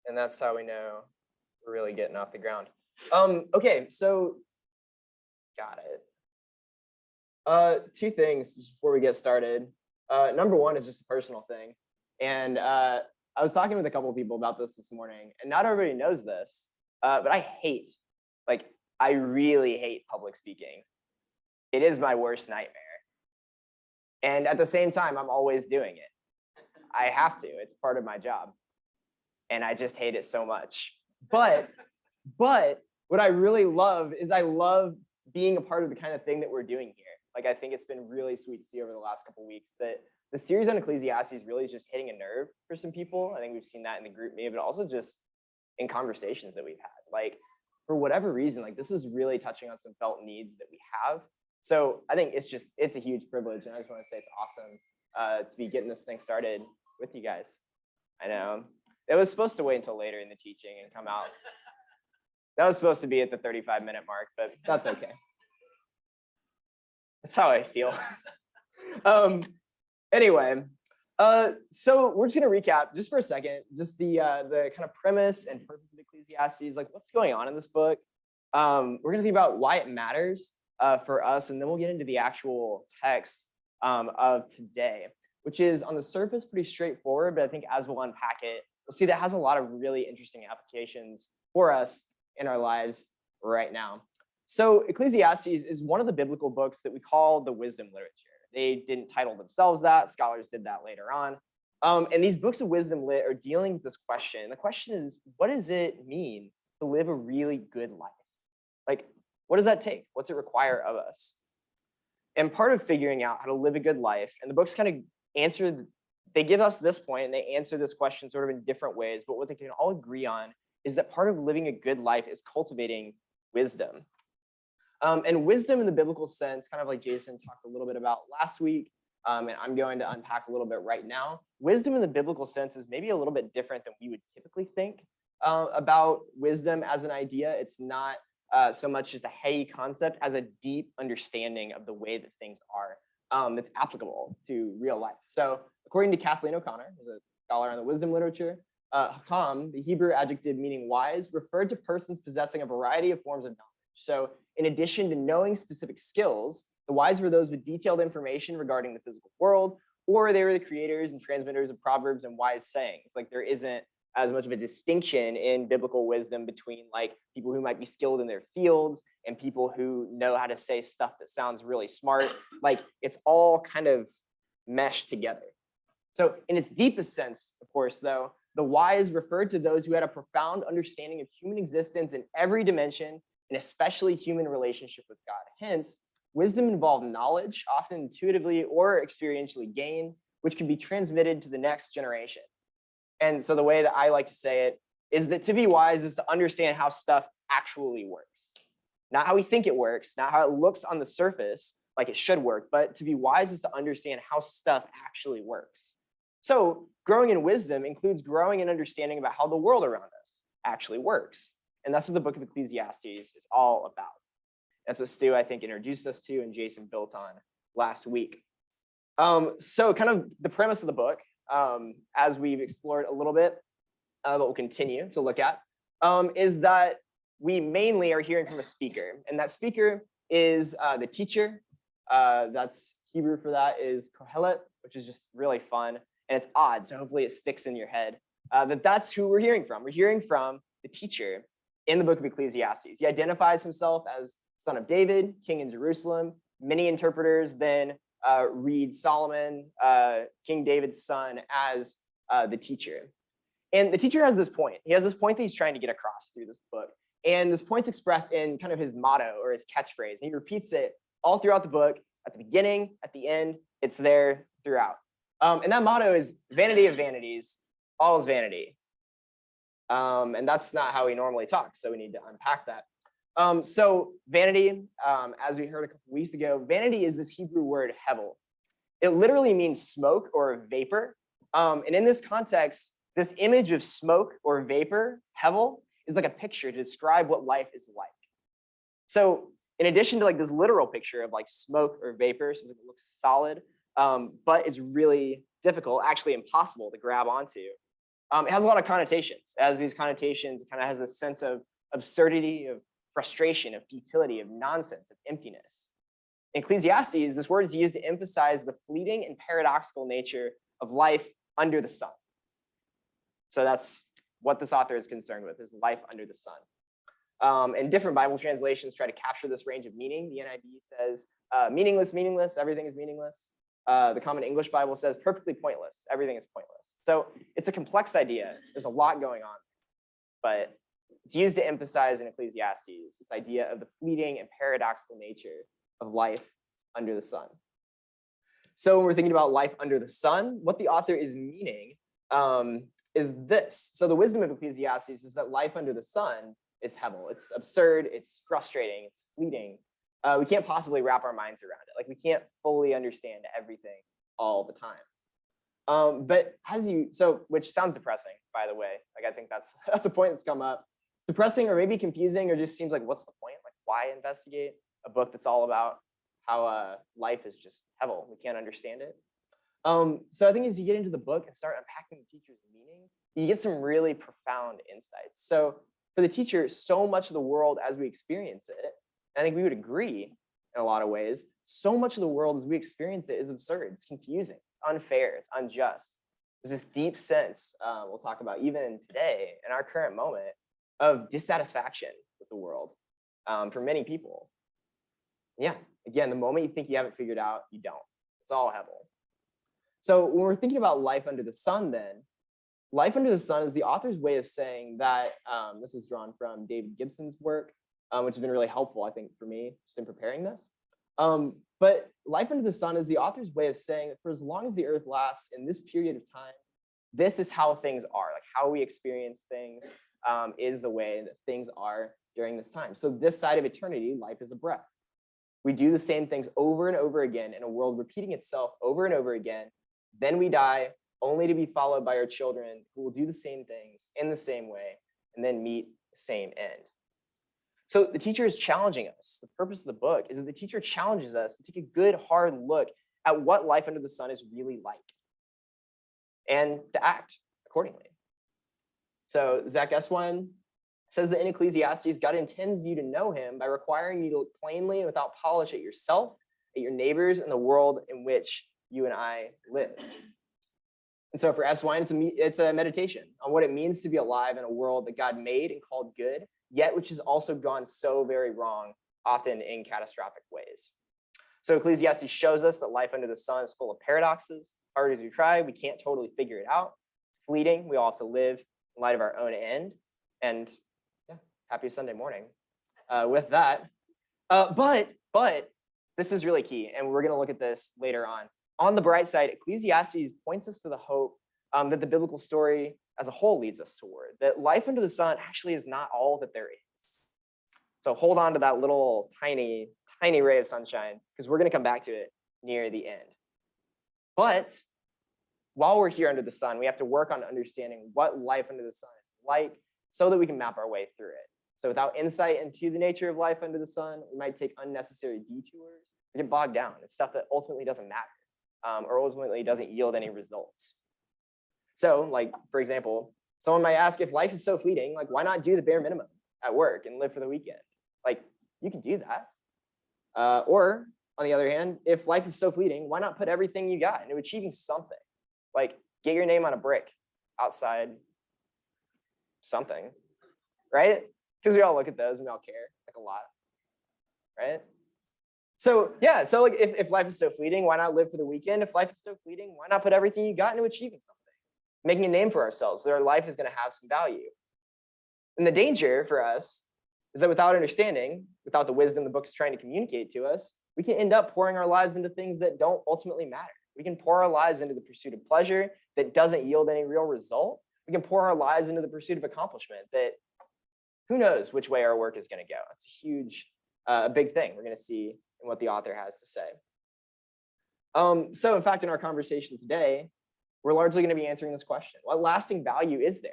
And that's how we know we're really getting off the ground. Okay, so got it. Two things just before we get started. Number one is just a personal thing. And I was talking with a couple of people about this morning, and not everybody knows this, but I really hate public speaking. It is my worst nightmare. And at the same time, I'm always doing it. I have to, it's part of my job. And I just hate it so much. But what I really love is I love being a part of the kind of thing that we're doing here. Like, I think it's been really sweet to see over the last couple of weeks that the series on Ecclesiastes really is just hitting a nerve for some people. I think we've seen that in the group me, but also just in conversations that we've had. Like, for whatever reason, like this is really touching on some felt needs that we have. So I think it's a huge privilege, and I just want to say it's awesome to be getting this thing started with you guys. I know it was supposed to wait until later in the teaching and come out. That was supposed to be at the 35-minute mark, but that's okay. That's how I feel. Anyway, so we're just gonna recap just for a second, just the kind of premise and purpose of Ecclesiastes, like what's going on in this book. We're gonna think about why it matters for us, and then we'll get into the actual text of today, which is on the surface pretty straightforward, but I think as we'll unpack it, we'll see that it has a lot of really interesting applications for us in our lives right now. So Ecclesiastes is one of the biblical books that we call the wisdom literature. They didn't title themselves that. Scholars did that later on. And these books of wisdom lit are dealing with this question. And the question is, what does it mean to live a really good life? Like, what does that take? What's it require of us? And part of figuring out how to live a good life, and the books kind of they give us this point and they answer this question sort of in different ways, but what they can all agree on is that part of living a good life is cultivating wisdom. And wisdom in the biblical sense, kind of like Jason talked a little bit about last week, and I'm going to unpack a little bit right now. Wisdom in the biblical sense is maybe a little bit different than we would typically think about wisdom as an idea. It's not so much just a heady concept as a deep understanding of the way that things are that's applicable to real life. So according to Kathleen O'Connor, who's a scholar on the wisdom literature, hakam, the Hebrew adjective meaning wise, referred to persons possessing a variety of forms of knowledge. So in addition to knowing specific skills, the wise were those with detailed information regarding the physical world, or they were the creators and transmitters of proverbs and wise sayings. Like, there isn't as much of a distinction in biblical wisdom between like people who might be skilled in their fields and people who know how to say stuff that sounds really smart. Like, it's all kind of meshed together. So in its deepest sense, of course, though, the wise referred to those who had a profound understanding of human existence in every dimension, and especially human relationship with God. Hence, wisdom involved knowledge, often intuitively or experientially gained, which can be transmitted to the next generation. And so the way that I like to say it is that to be wise is to understand how stuff actually works. Not how we think it works, not how it looks on the surface like it should work, but to be wise is to understand how stuff actually works. So growing in wisdom includes growing in understanding about how the world around us actually works. And that's what the book of Ecclesiastes is all about. That's what Stu, I think, introduced us to and Jason built on last week. So kind of the premise of the book, as we've explored a little bit, but we'll continue to look at, is that we mainly are hearing from a speaker. And that speaker is the teacher. That's Hebrew for that is Kohelet, which is just really fun. And it's odd, so hopefully it sticks in your head. That's who we're hearing from. We're hearing from the teacher in the book of Ecclesiastes. He identifies himself as son of David, king in Jerusalem. Many interpreters then read Solomon, King David's son, as the teacher. And the teacher has this point. He has this point that he's trying to get across through this book. And this point's expressed in kind of his motto or his catchphrase. And he repeats it all throughout the book, at the beginning, at the end. It's there throughout. And that motto is vanity of vanities, all is vanity. And that's not how he normally talks, so we need to unpack that. So vanity, as we heard a couple weeks ago, vanity is this Hebrew word hevel. It literally means smoke or vapor. And in this context, this image of smoke or vapor, hevel, is like a picture to describe what life is like. So in addition to like this literal picture of like smoke or vapor, something that looks solid, but is really difficult, actually impossible to grab onto, It has a lot of connotations. It has these connotations, it kind of has a sense of absurdity, of frustration, of futility, of nonsense, of emptiness. In Ecclesiastes, this word is used to emphasize the fleeting and paradoxical nature of life under the sun. So that's what this author is concerned with, is life under the sun. And different Bible translations try to capture this range of meaning. The NIV says meaningless, meaningless, everything is meaningless. The Common English Bible says perfectly pointless, everything is pointless. So it's a complex idea. There's a lot going on, but it's used to emphasize in Ecclesiastes this idea of the fleeting and paradoxical nature of life under the sun. So when we're thinking about life under the sun, what the author is meaning is this. So the wisdom of Ecclesiastes is that life under the sun is hevel. It's absurd, it's frustrating, it's fleeting. We can't possibly wrap our minds around it. Like, we can't fully understand everything all the time. But which sounds depressing, by the way. Like, I think that's a point that's come up. It's depressing or maybe confusing, or just seems like, what's the point? Like, why investigate a book that's all about how life is just hevel? We can't understand it. So I think as you get into the book and start unpacking the teacher's meaning, you get some really profound insights. So for the teacher, so much of the world as we experience it, I think we would agree in a lot of ways, so much of the world as we experience it is absurd, it's confusing, it's unfair, it's unjust. There's this deep sense, we'll talk about even today, in our current moment, of dissatisfaction with the world for many people. Yeah, again, the moment you think you have it figured out, you don't. It's all hevel. So when we're thinking about life under the sun then, life under the sun is the author's way of saying that, this is drawn from David Gibson's work, which has been really helpful, I think, for me, just in preparing this. But life under the sun is the author's way of saying that for as long as the earth lasts in this period of time, this is how things are, like how we experience things is the way that things are during this time. So this side of eternity, life is a breath. We do the same things over and over again in a world repeating itself over and over again. Then we die, only to be followed by our children who will do the same things in the same way and then meet the same end. So the teacher is challenging us. The purpose of the book is that the teacher challenges us to take a good, hard look at what life under the sun is really like and to act accordingly. So Zach S1 says that in Ecclesiastes, God intends you to know him by requiring you to look plainly and without polish at yourself, at your neighbors, and the world in which you and I live. And so for S1, it's a meditation on what it means to be alive in a world that God made and called good, yet which has also gone so very wrong, often in catastrophic ways. So Ecclesiastes shows us that life under the sun is full of paradoxes, harder to try, we can't totally figure it out. It's fleeting, we all have to live in light of our own end. And yeah, happy Sunday morning with that. But this is really key, and we're gonna look at this later on. On the bright side, Ecclesiastes points us to the hope that the biblical story as a whole leads us toward, that life under the sun actually is not all that there is. So hold on to that little tiny ray of sunshine, because we're going to come back to it near the end. But while we're here under the sun, we have to work on understanding what life under the sun is like so that we can map our way through it. So without insight into the nature of life under the sun, we might take unnecessary detours or get bogged down in stuff that ultimately doesn't matter. Or ultimately doesn't yield any results. So, like, for example, someone might ask, if life is so fleeting, like, why not do the bare minimum at work and live for the weekend? Like, you can do that. Or, on the other hand, if life is so fleeting, why not put everything you got into achieving something? Like, get your name on a brick outside something, right? Because we all look at those and we all care, like, a lot, right? So yeah, so like if life is so fleeting, why not live for the weekend? If life is so fleeting, why not put everything you got into achieving something, making a name for ourselves, so our life is going to have some value. And the danger for us is that without understanding, without the wisdom the book is trying to communicate to us, we can end up pouring our lives into things that don't ultimately matter. We can pour our lives into the pursuit of pleasure that doesn't yield any real result. We can pour our lives into the pursuit of accomplishment that who knows which way our work is going to go. It's a huge, big thing we're going to see in what the author has to say. So in fact, in our conversation today, we're largely going to be answering this question. What lasting value is there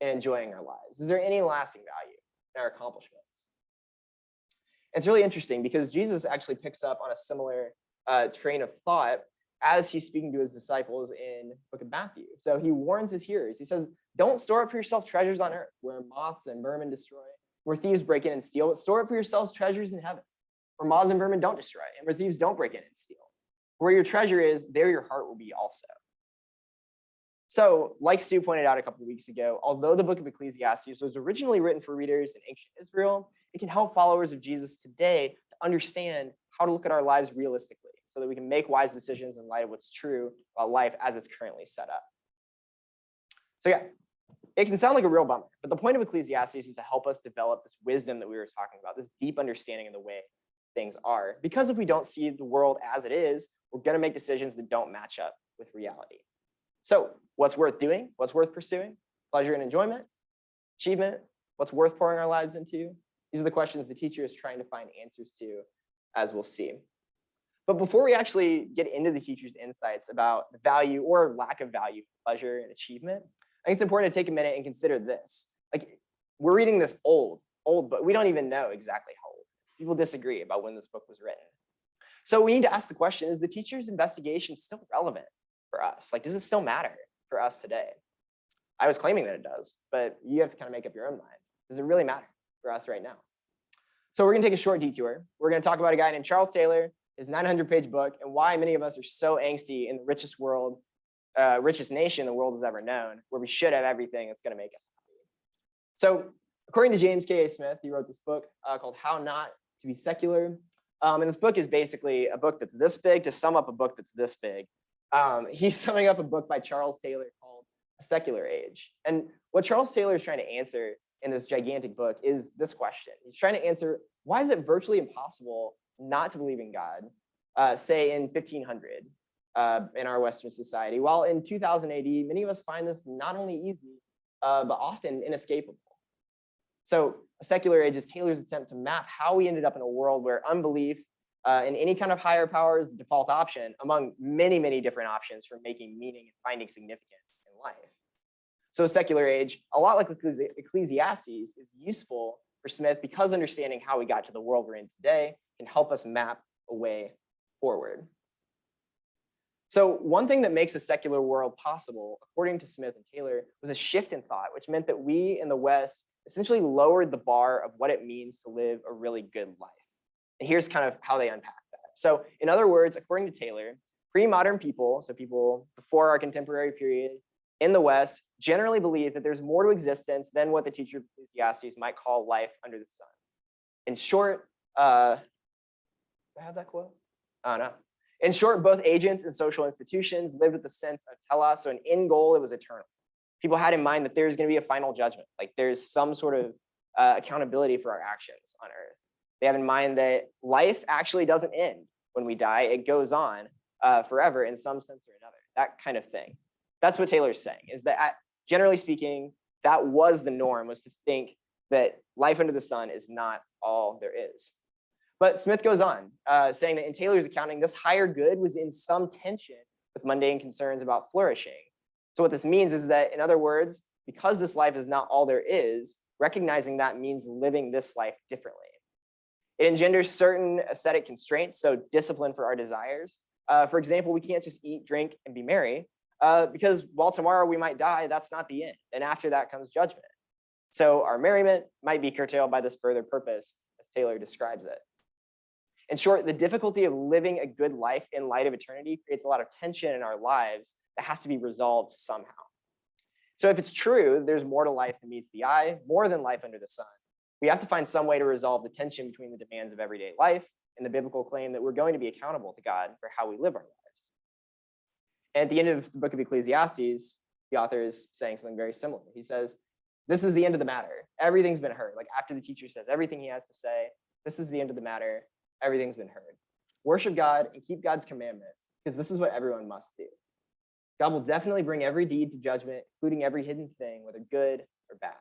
in enjoying our lives? Is there any lasting value in our accomplishments? It's really interesting because Jesus actually picks up on a similar train of thought as he's speaking to his disciples in the book of Matthew. So he warns his hearers. He says, don't store up for yourself treasures on earth where moths and vermin destroy, where thieves break in and steal, but store up for yourselves treasures in heaven where moths and vermin don't destroy and where thieves don't break in and steal. Where your treasure is, there your heart will be also. So, like Stu pointed out a couple of weeks ago, although the book of Ecclesiastes was originally written for readers in ancient Israel, it can help followers of Jesus today to understand how to look at our lives realistically so that we can make wise decisions in light of what's true about life as it's currently set up. So yeah, it can sound like a real bummer, but the point of Ecclesiastes is to help us develop this wisdom that we were talking about, this deep understanding of the way things are. Because if we don't see the world as it is, we're going to make decisions that don't match up with reality. So what's worth doing? What's worth pursuing? Pleasure and enjoyment? Achievement? What's worth pouring our lives into? These are the questions the teacher is trying to find answers to, as we'll see. But before we actually get into the teacher's insights about the value or lack of value for pleasure and achievement, I think it's important to take a minute and consider this. Like, we're reading this old book. We don't even know exactly how old. People disagree about when this book was written. So we need to ask the question, is the teacher's investigation still relevant for us? Like, does it still matter for us today? I was claiming that it does, but you have to kind of make up your own mind. Does it really matter for us right now? So we're going to take a short detour. We're going to talk about a guy named Charles Taylor, his 900-page book, and why many of us are so angsty in the richest nation the world has ever known, where we should have everything that's going to make us happy. So according to James K.A. Smith, he wrote this book called How Not to Be Secular. And this book is basically a book that's this big to sum up a book that's this big. He's summing up a book by Charles Taylor called A Secular Age. And what Charles Taylor is trying to answer in this gigantic book is this question. He's trying to answer, why is it virtually impossible not to believe in God, say in 1500 in our Western society, while in 2000 AD, many of us find this not only easy, but often inescapable. So A Secular Age is Taylor's attempt to map how we ended up in a world where unbelief in any kind of higher power is the default option among many, many different options for making meaning and finding significance in life. So A Secular Age, a lot like Ecclesiastes, is useful for Smith because understanding how we got to the world we're in today can help us map a way forward. So one thing that makes a secular world possible, according to Smith and Taylor, was a shift in thought, which meant that we in the West essentially lowered the bar of what it means to live a really good life. And here's kind of how they unpack that. So in other words, according to Taylor, pre-modern people, so people before our contemporary period in the West, generally believe that there's more to existence than what the teacher of Ecclesiastes might call life under the sun. In short, do I have that quote? Oh, no. In short, both agents and social institutions lived with the sense of telos, so an end goal, it was eternal. People had in mind that there's going to be a final judgment, like there's some sort of accountability for our actions on earth. They have in mind that life actually doesn't end when we die. It goes on forever in some sense or another, that kind of thing. That's what Taylor's saying, is that generally speaking, that was the norm, was to think that life under the sun is not all there is. But Smith goes on, saying that in Taylor's accounting, this higher good was in some tension with mundane concerns about flourishing. So what this means is that, in other words, because this life is not all there is, recognizing that means living this life differently. It engenders certain ascetic constraints, so discipline for our desires. For example, we can't just eat, drink, and be merry, because while tomorrow we might die, that's not the end. And after that comes judgment. So our merriment might be curtailed by this further purpose, as Taylor describes it. In short, the difficulty of living a good life in light of eternity creates a lot of tension in our lives that has to be resolved somehow. So if it's true, there's more to life than meets the eye, more than life under the sun. We have to find some way to resolve the tension between the demands of everyday life and the biblical claim that we're going to be accountable to God for how we live our lives. And at the end of the book of Ecclesiastes, the author is saying something very similar. He says, this is the end of the matter. Everything's been heard. Like after the teacher says everything he has to say, this is the end of the matter. Everything's been heard. Worship God and keep God's commandments, because this is what everyone must do. God will definitely bring every deed to judgment, including every hidden thing, whether good or bad.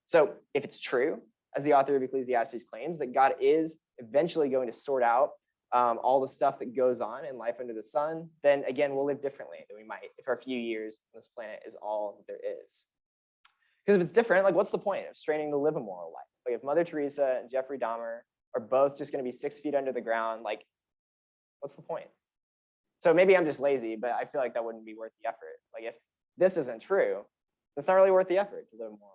So if it's true, as the author of Ecclesiastes claims, that God is eventually going to sort out all the stuff that goes on in life under the sun, then again, we'll live differently than we might if our few years on this planet is all that there is. Because if it's different, like what's the point of straining to live a moral life? Like if Mother Teresa and Jeffrey Dahmer are both just going to be 6 feet under the ground, like what's the point? So maybe I'm just lazy, but I feel like that wouldn't be worth the effort. Like if this isn't true, it's not really worth the effort to live a moral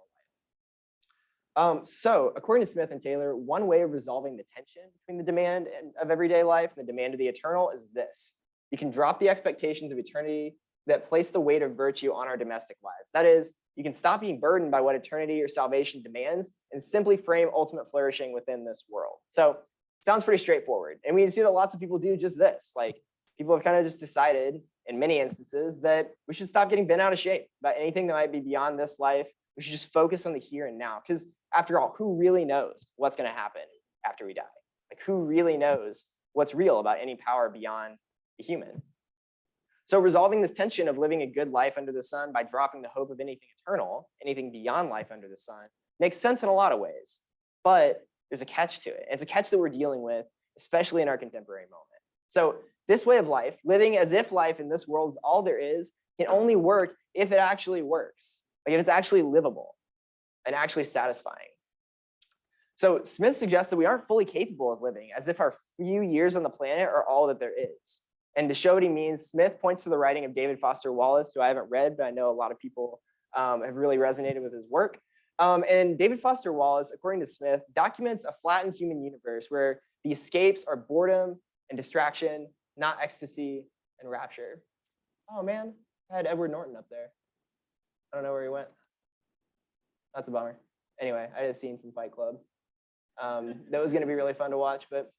life. So according to Smith and Taylor, one way of resolving the tension between the demand of everyday life and the demand of the eternal is this. You can drop the expectations of eternity that place the weight of virtue on our domestic lives. That is, you can stop being burdened by what eternity or salvation demands and simply frame ultimate flourishing within this world. So sounds pretty straightforward. And we see that lots of people do just this. Like people have kind of just decided in many instances that we should stop getting bent out of shape about anything that might be beyond this life. We should just focus on the here and now. Because after all, who really knows what's going to happen after we die? Like who really knows what's real about any power beyond the human? So resolving this tension of living a good life under the sun by dropping the hope of anything eternal, anything beyond life under the sun, makes sense in a lot of ways. But there's a catch to it. It's a catch that we're dealing with, especially in our contemporary moment. So this way of life, living as if life in this world is all there is, can only work if it actually works. Like if it's actually livable and actually satisfying. So Smith suggests that we aren't fully capable of living as if our few years on the planet are all that there is. And to show what he means, Smith points to the writing of David Foster Wallace, who I haven't read, but I know a lot of people have really resonated with his work. And David Foster Wallace, according to Smith, documents a flattened human universe where the escapes are boredom and distraction, not ecstasy and rapture. Oh man, I had Edward Norton up there. I don't know where he went. That's a bummer. Anyway, I had a scene from Fight Club. That was going to be really fun to watch, but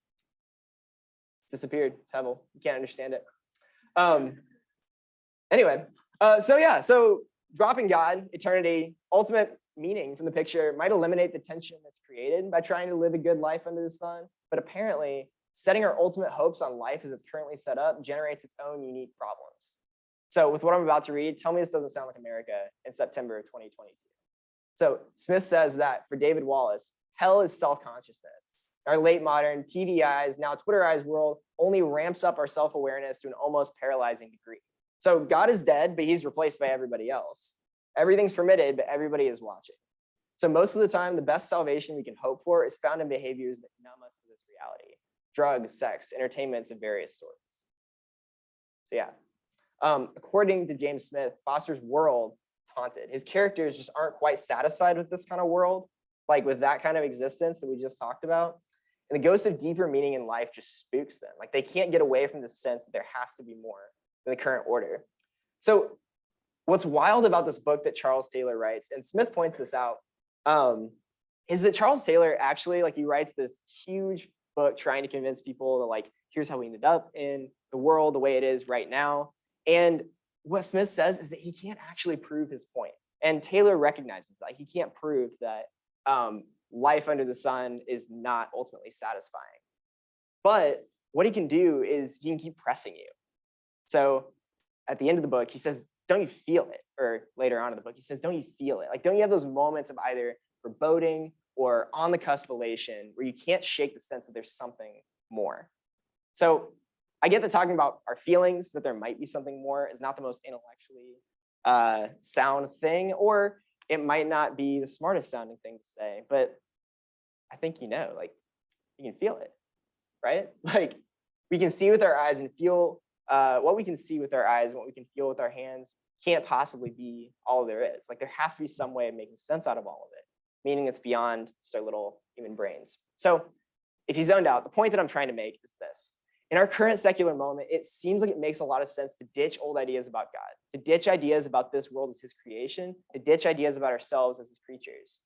disappeared. It's Hevel. You can't understand it. Anyway, so dropping God, eternity, ultimate meaning from the picture might eliminate the tension that's created by trying to live a good life under the sun. But apparently, setting our ultimate hopes on life as it's currently set up generates its own unique problems. So with what I'm about to read, tell me this doesn't sound like America in September of 2022. So Smith says that for David Wallace, hell is self-consciousness. Our late modern TVized, now Twitterized world only ramps up our self-awareness to an almost paralyzing degree. So God is dead, but he's replaced by everybody else. Everything's permitted, but everybody is watching. So most of the time, the best salvation we can hope for is found in behaviors that numb us to this reality. Drugs, sex, entertainments of various sorts. So yeah, according to James Smith, Foster's world is haunted. His characters just aren't quite satisfied with this kind of world, like with that kind of existence that we just talked about. And the ghost of deeper meaning in life just spooks them. Like they can't get away from the sense that there has to be more than the current order. So what's wild about this book that Charles Taylor writes, and Smith points this out, is that Charles Taylor actually, like he writes this huge book trying to convince people that like, here's how we ended up in the world the way it is right now. And what Smith says is that he can't actually prove his point. And Taylor recognizes that he can't prove that life under the sun is not ultimately satisfying. But what he can do is he can keep pressing you. So at the end of the book, he says, don't you feel it? Or later on in the book, he says, don't you feel it? Like, don't you have those moments of either foreboding or on the cusp of elation where you can't shake the sense that there's something more? So I get that talking about our feelings, that there might be something more, is not the most intellectually sound thing, or it might not be the smartest sounding thing to say, but I think like you can feel it, right? Like we can see with our eyes and feel what we can see with our eyes and what we can feel with our hands can't possibly be all there is. Like there has to be some way of making sense out of all of it, meaning it's beyond just our little human brains. So if you zoned out, the point that I'm trying to make is this. In our current secular moment, it seems like it makes a lot of sense to ditch old ideas about God, to ditch ideas about this world as his creation, to ditch ideas about ourselves as his creatures.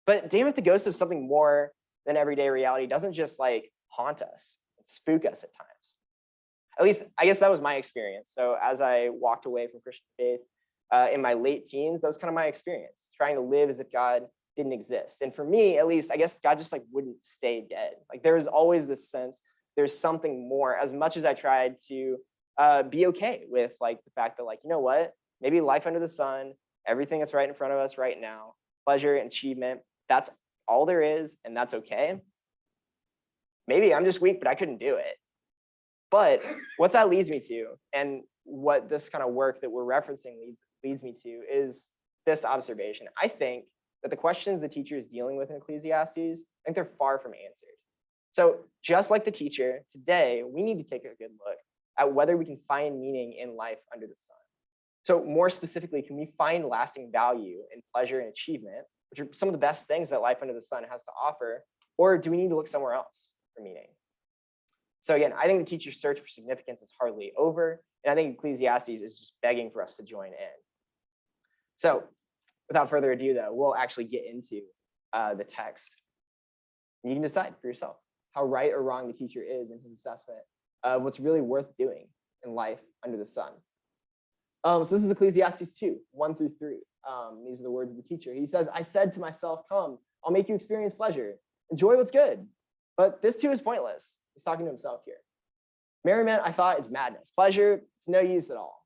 But damn it, the ghost of something more than everyday reality doesn't just like haunt us and spook us at times. At least, I guess that was my experience. So as I walked away from Christian faith in my late teens, that was kind of my experience, trying to live as if God didn't exist. And for me, at least, I guess God just like wouldn't stay dead. Like there was always this sense there's something more, as much as I tried to be okay with like the fact that like, you know what, maybe life under the sun, everything that's right in front of us right now, pleasure and achievement, that's all there is, and that's okay. Maybe I'm just weak, but I couldn't do it. But what that leads me to, and what this kind of work that we're referencing leads me to, is this observation. I think that the questions the teacher is dealing with in Ecclesiastes, I think they're far from answered. So just like the teacher, today we need to take a good look at whether we can find meaning in life under the sun. So more specifically, can we find lasting value in pleasure and achievement, which are some of the best things that life under the sun has to offer, or do we need to look somewhere else for meaning? So again, I think the teacher's search for significance is hardly over, and I think Ecclesiastes is just begging for us to join in. So without further ado, though, we'll actually get into the text. You can decide for yourself how right or wrong the teacher is in his assessment of what's really worth doing in life under the sun. So this is Ecclesiastes 2, 1 through 3. These are the words of the teacher. He says, I said to myself, come, I'll make you experience pleasure. Enjoy what's good. But this too is pointless. He's talking to himself here. Merriment, I thought, is madness. Pleasure, it's no use at all.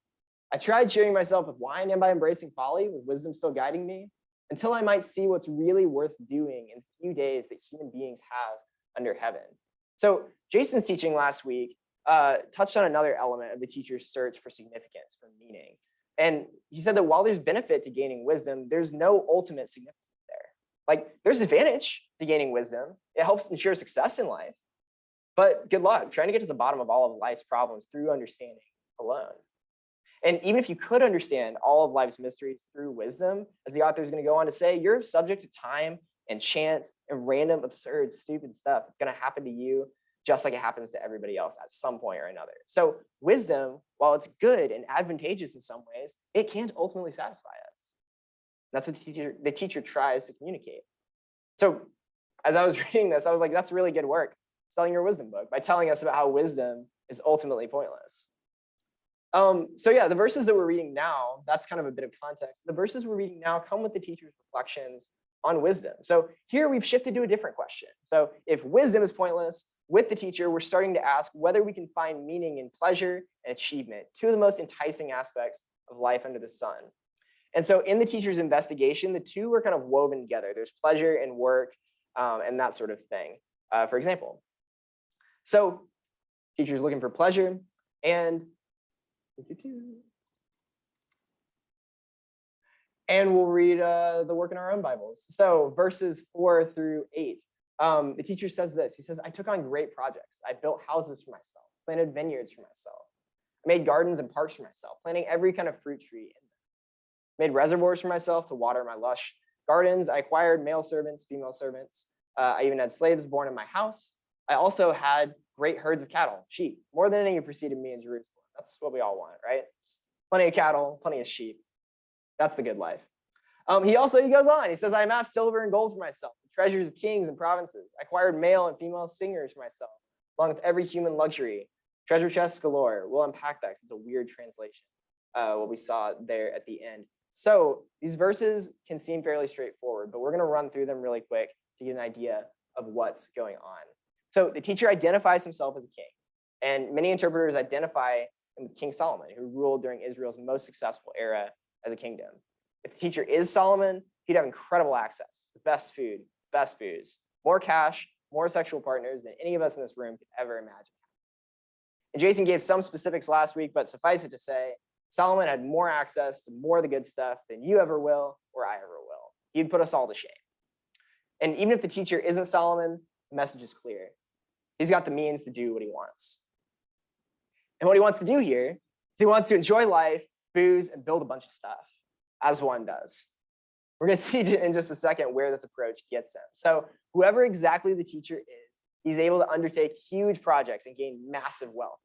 I tried cheering myself with wine and by embracing folly, with wisdom still guiding me, until I might see what's really worth doing in the few days that human beings have under heaven. So Jason's teaching last week touched on another element of the teacher's search for significance, for meaning. And he said that while there's benefit to gaining wisdom, there's no ultimate significance there. Like, there's advantage to gaining wisdom. It helps ensure success in life. But good luck trying to get to the bottom of all of life's problems through understanding alone. And even if you could understand all of life's mysteries through wisdom, as the author is going to go on to say, you're subject to time and chance and random, absurd, stupid stuff. It's going to happen to you just like it happens to everybody else at some point or another. So wisdom, while it's good and advantageous in some ways, it can't ultimately satisfy us. That's what the teacher tries to communicate. So as I was reading this, I was like, that's really good work, selling your wisdom book by telling us about how wisdom is ultimately pointless. So yeah, the verses that we're reading now, that's kind of a bit of context. The verses we're reading now come with the teacher's reflections on wisdom. So here we've shifted to a different question. So if wisdom is pointless, with the teacher, we're starting to ask whether we can find meaning in pleasure and achievement, two of the most enticing aspects of life under the sun. And so in the teacher's investigation, the two are kind of woven together. There's pleasure and work and that sort of thing, for example. So teacher's looking for pleasure and we'll read the work in our own Bibles. So verses 4 through 8. The teacher says this. He says, I took on great projects. I built houses for myself, planted vineyards for myself. I made gardens and parks for myself, planting every kind of fruit tree in them. Made reservoirs for myself to water my lush gardens. I acquired male servants, female servants. I even had slaves born in my house. I also had great herds of cattle, sheep, more than any who preceded me in Jerusalem. That's what we all want, right? Just plenty of cattle, plenty of sheep. That's the good life. He goes on. He says, I amassed silver and gold for myself, the treasures of kings and provinces. I acquired male and female singers for myself, along with every human luxury. Treasure chests galore. We'll unpack that because it's a weird translation, what we saw there at the end. So these verses can seem fairly straightforward, but we're going to run through them really quick to get an idea of what's going on. So the teacher identifies himself as a king, and many interpreters identify him with King Solomon, who ruled during Israel's most successful era as a kingdom. If the teacher is Solomon, he'd have incredible access to best food, best booze, more cash, more sexual partners than any of us in this room could ever imagine. And Jason gave some specifics last week, but suffice it to say, Solomon had more access to more of the good stuff than you ever will or I ever will. He'd put us all to shame. And even if the teacher isn't Solomon, the message is clear. He's got the means to do what he wants. And what he wants to do here is he wants to enjoy life, booze, and build a bunch of stuff, as one does. We're going to see in just a second where this approach gets him. So whoever exactly the teacher is, he's able to undertake huge projects and gain massive wealth.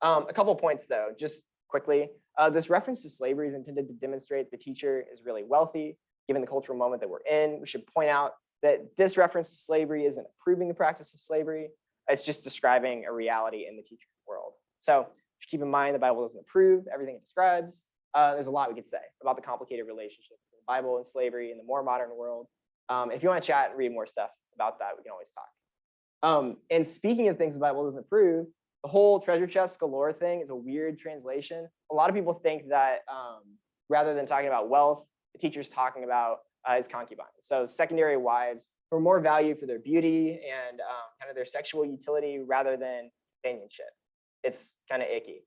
A couple of points, though, just quickly. This reference to slavery is intended to demonstrate the teacher is really wealthy, given the cultural moment that we're in. We should point out that this reference to slavery isn't approving the practice of slavery. It's just describing a reality in the teacher's world. So keep in mind the Bible doesn't approve everything it describes. There's a lot we could say about the complicated relationship between the Bible and slavery in the more modern world. If you want to chat and read more stuff about that, we can always talk. And speaking of things the Bible doesn't approve, the whole treasure chest galore thing is a weird translation. A lot of people think that rather than talking about wealth, the teacher's talking about his concubines. So secondary wives for more value for their beauty and kind of their sexual utility rather than companionship. It's kind of icky.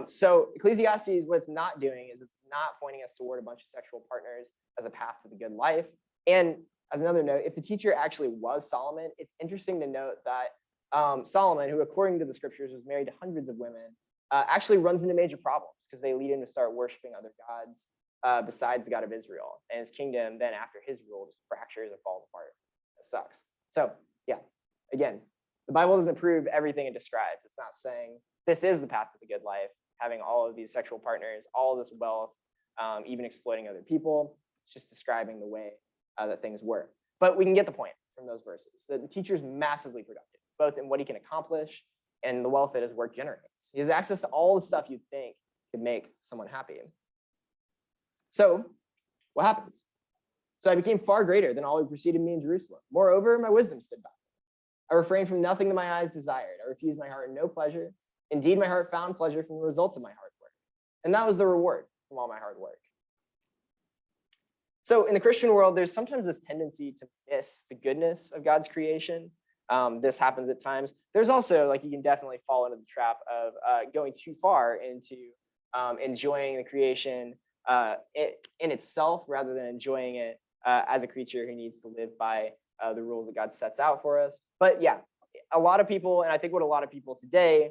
So Ecclesiastes, what it's not doing is it's not pointing us toward a bunch of sexual partners as a path to the good life. And as another note, if the teacher actually was Solomon, it's interesting to note that Solomon, who according to the scriptures was married to hundreds of women, actually runs into major problems because they lead him to start worshiping other gods besides the God of Israel. And his kingdom then after his rule just fractures and falls apart. It sucks. So yeah, again, the Bible doesn't prove everything it describes. It's not saying this is the path to the good life, having all of these sexual partners, all of this wealth, even exploiting other people. It's just describing the way that things were. But we can get the point from those verses that the teacher is massively productive, both in what he can accomplish and the wealth that his work generates. He has access to all the stuff you'd think could make someone happy. So what happens? So I became far greater than all who preceded me in Jerusalem. Moreover, my wisdom stood by me. I refrained from nothing that my eyes desired. I refused my heart no pleasure. Indeed, my heart found pleasure from the results of my hard work. And that was the reward from all my hard work. So in the Christian world, there's sometimes this tendency to miss the goodness of God's creation. This happens at times. There's also, like, you can definitely fall into the trap of going too far into enjoying the creation in itself rather than enjoying it as a creature who needs to live by the rules that God sets out for us. But yeah, a lot of people, and I think what a lot of people today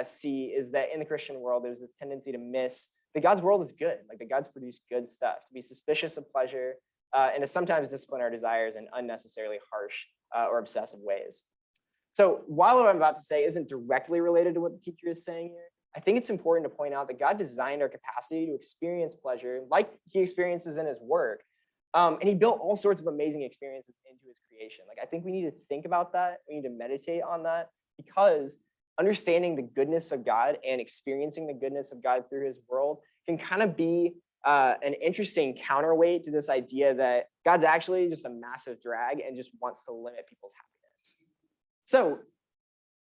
see is that in the Christian world, there's this tendency to miss that God's world is good, like that God's produced good stuff, to be suspicious of pleasure, and to sometimes discipline our desires in unnecessarily harsh or obsessive ways. So while what I'm about to say isn't directly related to what the teacher is saying here, I think it's important to point out that God designed our capacity to experience pleasure like he experiences in his work. And he built all sorts of amazing experiences into his creation. Like, I think we need to think about that. We need to meditate on that, because understanding the goodness of God and experiencing the goodness of God through his world can kind of be an interesting counterweight to this idea that God's actually just a massive drag and just wants to limit people's happiness. So,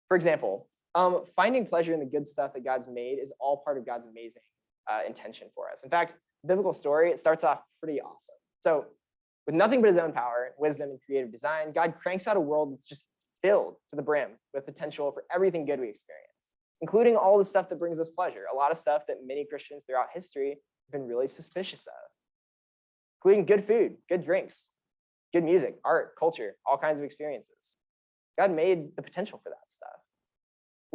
for example, finding pleasure in the good stuff that God's made is all part of God's amazing intention for us. In fact, the biblical story, it starts off pretty awesome. So with nothing but his own power, wisdom, and creative design, God cranks out a world that's just filled to the brim with potential for everything good we experience, including all the stuff that brings us pleasure, a lot of stuff that many Christians throughout history have been really suspicious of, including good food, good drinks, good music, art, culture, all kinds of experiences. God made the potential for that stuff.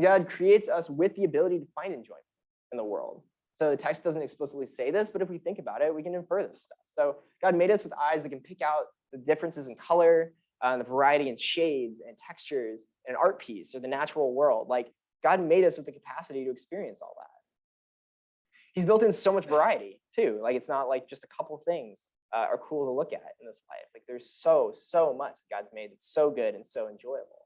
God creates us with the ability to find enjoyment in the world. So the text doesn't explicitly say this, but if we think about it, we can infer this stuff. So God made us with eyes that can pick out the differences in color, the variety in shades and textures in an art piece or the natural world. Like, God made us with the capacity to experience all that. He's built in so much variety too. Like, it's not like just a couple things are cool to look at in this life. Like, there's so much that God's made that's so good and so enjoyable.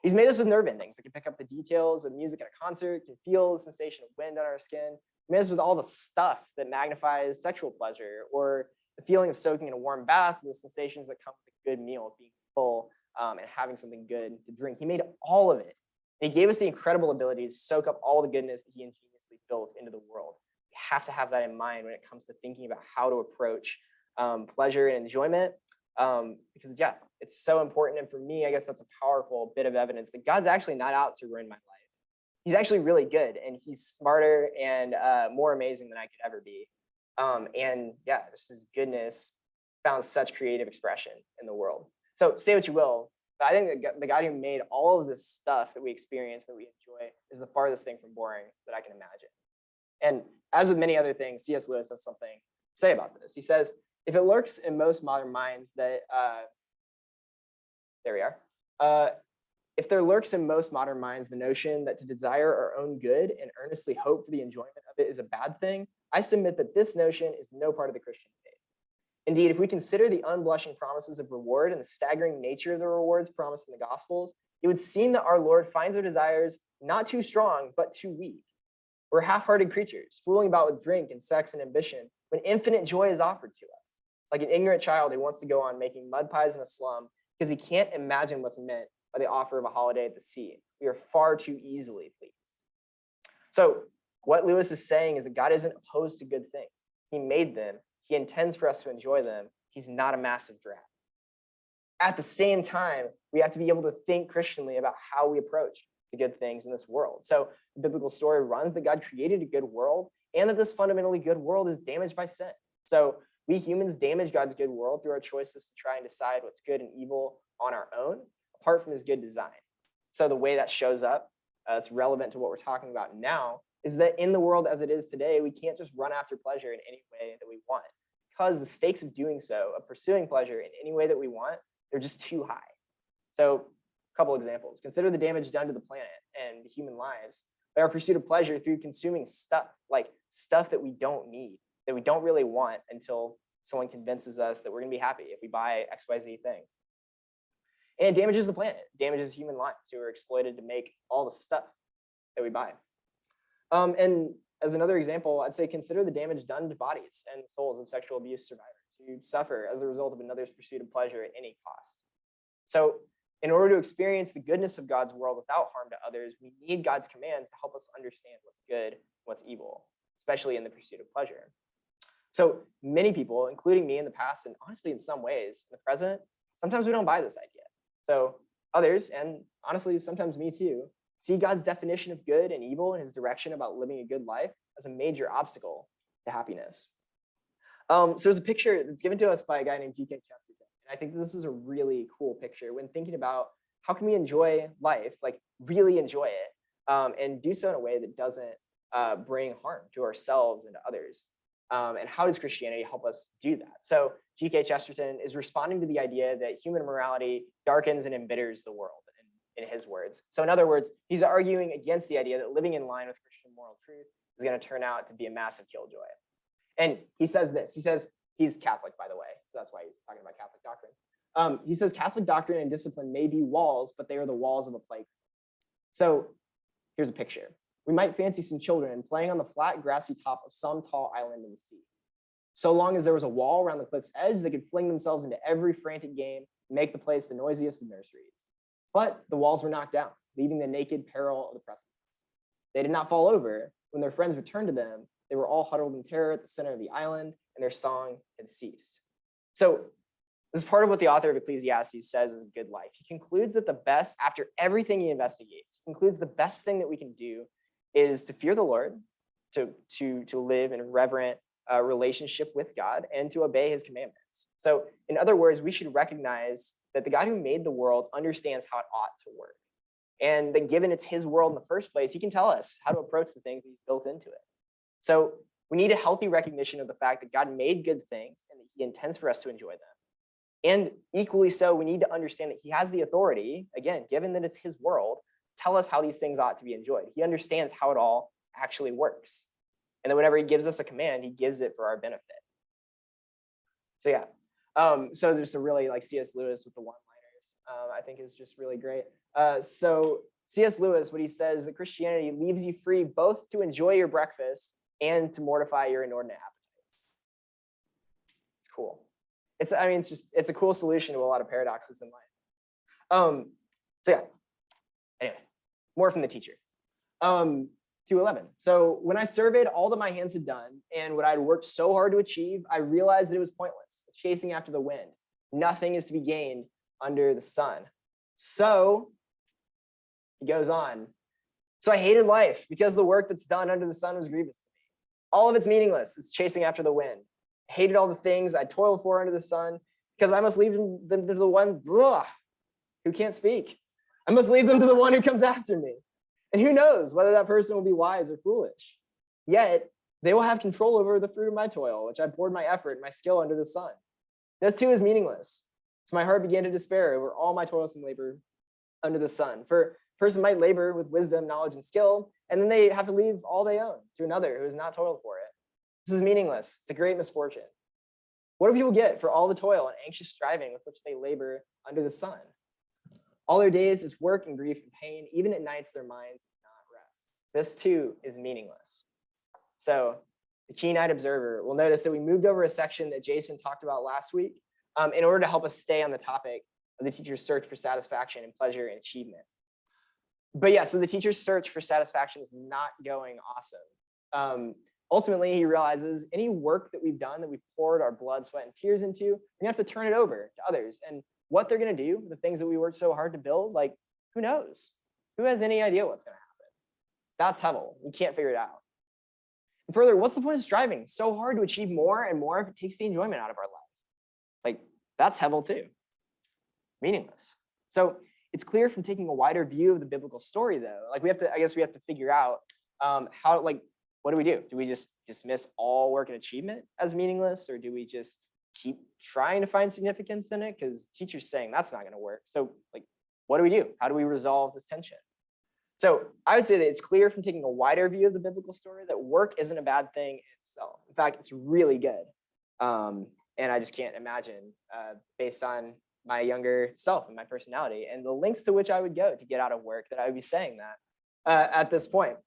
He's made us with nerve endings that can pick up the details of music at a concert, can feel the sensation of wind on our skin. He made us with all the stuff that magnifies sexual pleasure, or the feeling of soaking in a warm bath, and the sensations that come with a good meal, being full and having something good to drink. He made all of it. And he gave us the incredible ability to soak up all the goodness that he ingeniously built into the world. We have to have that in mind when it comes to thinking about how to approach pleasure and enjoyment. Because yeah, it's so important. And for me, I guess that's a powerful bit of evidence that God's actually not out to ruin my life. He's actually really good, and he's smarter and more amazing than I could ever be. And yeah, just his goodness found such creative expression in the world. So say what you will, but I think the God who made all of this stuff that we experience, that we enjoy, is the farthest thing from boring that I can imagine. And as with many other things, C.S. Lewis has something to say about this. He says, if it lurks in most modern minds that, if there lurks in most modern minds the notion that to desire our own good and earnestly hope for the enjoyment of it is a bad thing, I submit that this notion is no part of the Christian faith. Indeed, if we consider the unblushing promises of reward and the staggering nature of the rewards promised in the Gospels, it would seem that our Lord finds our desires not too strong, but too weak. We're half-hearted creatures, fooling about with drink and sex and ambition when infinite joy is offered to us. Like an ignorant child who wants to go on making mud pies in a slum because he can't imagine what's meant by the offer of a holiday at the sea. We are far too easily pleased. So what Lewis is saying is that God isn't opposed to good things. He made them. He intends for us to enjoy them. He's not a massive drag. At the same time, we have to be able to think Christianly about how we approach the good things in this world. So the biblical story runs that God created a good world, and that this fundamentally good world is damaged by sin. So we humans damage God's good world through our choices to try and decide what's good and evil on our own, apart from his good design. so the way that shows up, it's relevant to what we're talking about now, is that in the world as it is today, we can't just run after pleasure in any way that we want, because the stakes of doing so, of pursuing pleasure in any way that we want, they're just too high. So a couple examples. Consider the damage done to the planet and human lives by our pursuit of pleasure through consuming stuff, like stuff that we don't need, that we don't really want, until someone convinces us that we're going to be happy if we buy XYZ thing. And it damages the planet, damages human lives who are exploited to make all the stuff that we buy. And as another example, I'd say consider the damage done to bodies and souls of sexual abuse survivors who suffer as a result of another's pursuit of pleasure at any cost. So in order to experience the goodness of God's world without harm to others, we need God's commands to help us understand what's good, what's evil, especially in the pursuit of pleasure. So many people, including me in the past, and honestly in some ways in the present, sometimes we don't buy this idea. So others, and honestly sometimes me too, see God's definition of good and evil and his direction about living a good life as a major obstacle to happiness. So there's a picture that's given to us by a guy named G.K. Chesterton. And I think this is a really cool picture when thinking about how can we enjoy life, like really enjoy it, and do so in a way that doesn't bring harm to ourselves and to others. And how does Christianity help us do that? So G.K. Chesterton is responding to the idea that human morality darkens and embitters the world, in his words. So in other words, he's arguing against the idea that living in line with Christian moral truth is going to turn out to be a massive killjoy. And he says this, he says, he's Catholic, by the way, so that's why he's talking about Catholic doctrine. He says Catholic doctrine and discipline may be walls, but they are the walls of a playground. So here's a picture. We might fancy some children playing on the flat, grassy top of some tall island in the sea. So long as there was a wall around the cliff's edge, they could fling themselves into every frantic game and make the place the noisiest of nurseries. But the walls were knocked down, leaving the naked peril of the precipice. They did not fall over. When their friends returned to them, they were all huddled in terror at the center of the island, and their song had ceased. So this is part of what the author of Ecclesiastes says is a good life. He concludes that the best, after everything he investigates, he concludes the best thing that we can do is to fear the Lord, to live in reverent relationship with God, and to obey his commandments. So in other words, we should recognize that the God who made the world understands how it ought to work. And that given it's his world in the first place, he can tell us how to approach the things that he's built into it. So we need a healthy recognition of the fact that God made good things and that he intends for us to enjoy them. And equally so, we need to understand that he has the authority, again, given that it's his world, to tell us how these things ought to be enjoyed. He understands how it all actually works. And then whenever he gives us a command, he gives it for our benefit. So yeah, so there's a really like C.S. Lewis with the one-liners, I think is just really great. So C.S. Lewis, what he says is that Christianity leaves you free both to enjoy your breakfast and to mortify your inordinate appetites. It's cool. It's a cool solution to a lot of paradoxes in life. So yeah, anyway, more from the teacher. 2:11. So when I surveyed all that my hands had done and what I had worked so hard to achieve, I realized that it was pointless, chasing after the wind. Nothing is to be gained under the sun. So he goes on. So I hated life because the work that's done under the sun was grievous to me. All of it's meaningless. It's chasing after the wind. I hated all the things I toiled for under the sun because I must leave them to the one who can't speak. I must leave them to the one who comes after me. And who knows whether that person will be wise or foolish. Yet they will have control over the fruit of my toil, which I poured my effort and my skill under the sun. This too is meaningless. So my heart began to despair over all my toilsome labor under the sun. For a person might labor with wisdom, knowledge, and skill, and then they have to leave all they own to another who has not toiled for it. This is meaningless. It's a great misfortune. What do people get for all the toil and anxious striving with which they labor under the sun? All their days is work and grief and pain. Even at nights, their minds do not rest. This too is meaningless. So the keen-eyed observer will notice that we moved over a section that Jason talked about last week in order to help us stay on the topic of the teacher's search for satisfaction and pleasure and achievement. But yeah, so the teacher's search for satisfaction is not going awesome. Ultimately, he realizes any work that we've done, that we've poured our blood, sweat, and tears into, we have to turn it over to others. And what they're going to do, the things that we worked so hard to build, like, who knows? Who has any idea what's going to happen? That's Hevel. We can't figure it out. And further, what's the point of striving so hard to achieve more and more if it takes the enjoyment out of our life? Like, that's Hevel too. Meaningless. So It's clear from taking a wider view of the biblical story, though. Like I guess we have to figure out how, like, what do we do? Do we just dismiss all work and achievement as meaningless, or do we just keep trying to find significance in it? Because teacher's saying that's not going to work. So, like, what do we do? How do we resolve this tension? So I would say that it's clear from taking a wider view of the biblical story that work isn't a bad thing in itself. In fact, it's really good. And I just can't imagine, based on my younger self and my personality and the lengths to which I would go to get out of work, that I would be saying that at this point.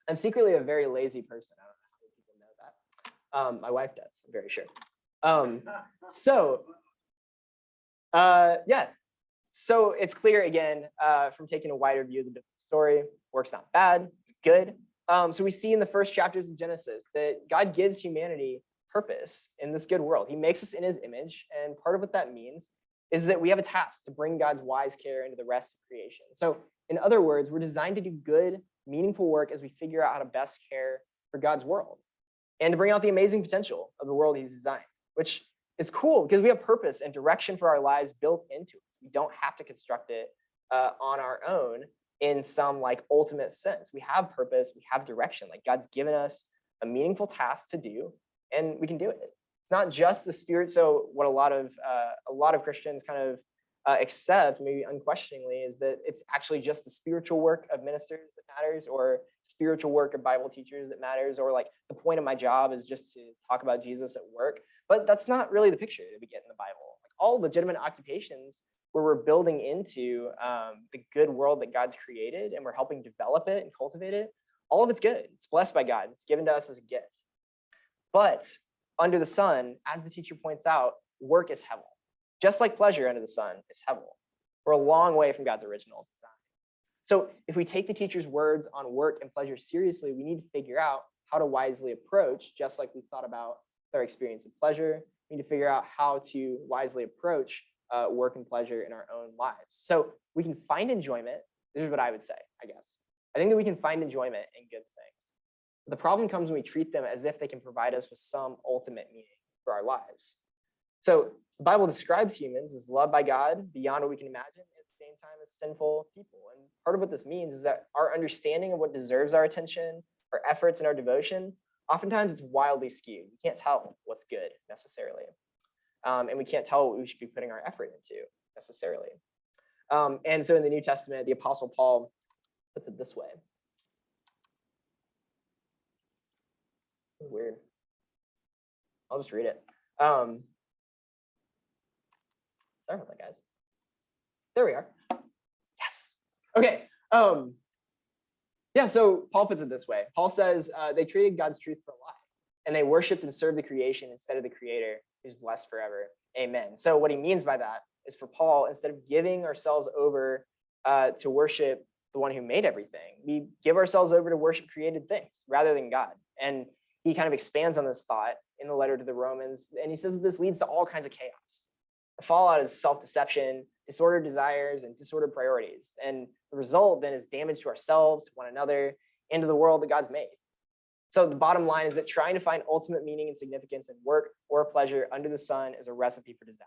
I'm secretly a very lazy person. I don't know how many people know that. My wife does, I'm very sure. Yeah. So it's clear again from taking a wider view of the biblical story, work's not bad, it's good. So we see in the first chapters of Genesis that God gives humanity purpose in this good world. He makes us in his image, and part of what that means is that we have a task to bring God's wise care into the rest of creation. So in other words, we're designed to do good, meaningful work as we figure out how to best care for God's world and to bring out the amazing potential of the world he's designed, which is cool because we have purpose and direction for our lives built into it. We don't have to construct it on our own in some like ultimate sense. We have purpose, we have direction. Like God's given us a meaningful task to do, and we can do it. It's not just the spirit. So what a lot of Christians kind of accept, maybe unquestioningly, is that it's actually just the spiritual work of ministers that matters, or spiritual work of Bible teachers that matters, or like the point of my job is just to talk about Jesus at work. But that's not really the picture that we get in the Bible. Like all legitimate occupations where we're building into the good world that God's created, and we're helping develop it and cultivate it, all of it's good. It's blessed by God. It's given to us as a gift. But under the sun, as the teacher points out, work is hevel. Just like pleasure under the sun is hevel. We're a long way from God's original design. So if we take the teacher's words on work and pleasure seriously, we need to figure out how to wisely approach, just like we thought about our experience of pleasure. We need to figure out how to wisely approach work and pleasure in our own lives. So we can find enjoyment. This is what I would say, I guess. I think that we can find enjoyment in good things. But the problem comes when we treat them as if they can provide us with some ultimate meaning for our lives. So the Bible describes humans as loved by God beyond what we can imagine, at the same time as sinful people. And part of what this means is that our understanding of what deserves our attention, our efforts, and our devotion, oftentimes it's wildly skewed. We can't tell what's good necessarily. And we can't tell what we should be putting our effort into necessarily. And so in the New Testament, the Apostle Paul puts it this way. Weird. I'll just read it. Sorry about that, guys. There we are. Yes. Okay. Yeah, so Paul puts it this way. Paul says they traded God's truth for a lie, and they worshiped and served the creation instead of the creator, who's blessed forever. Amen. So what he means by that is, for Paul, instead of giving ourselves over to worship the one who made everything, we give ourselves over to worship created things rather than God. And he kind of expands on this thought in the letter to the Romans, and he says that this leads to all kinds of chaos. The fallout is self-deception, disordered desires, and disordered priorities. And the result then is damage to ourselves, to one another, and to the world that God's made. So the bottom line is that trying to find ultimate meaning and significance in work or pleasure under the sun is a recipe for disaster,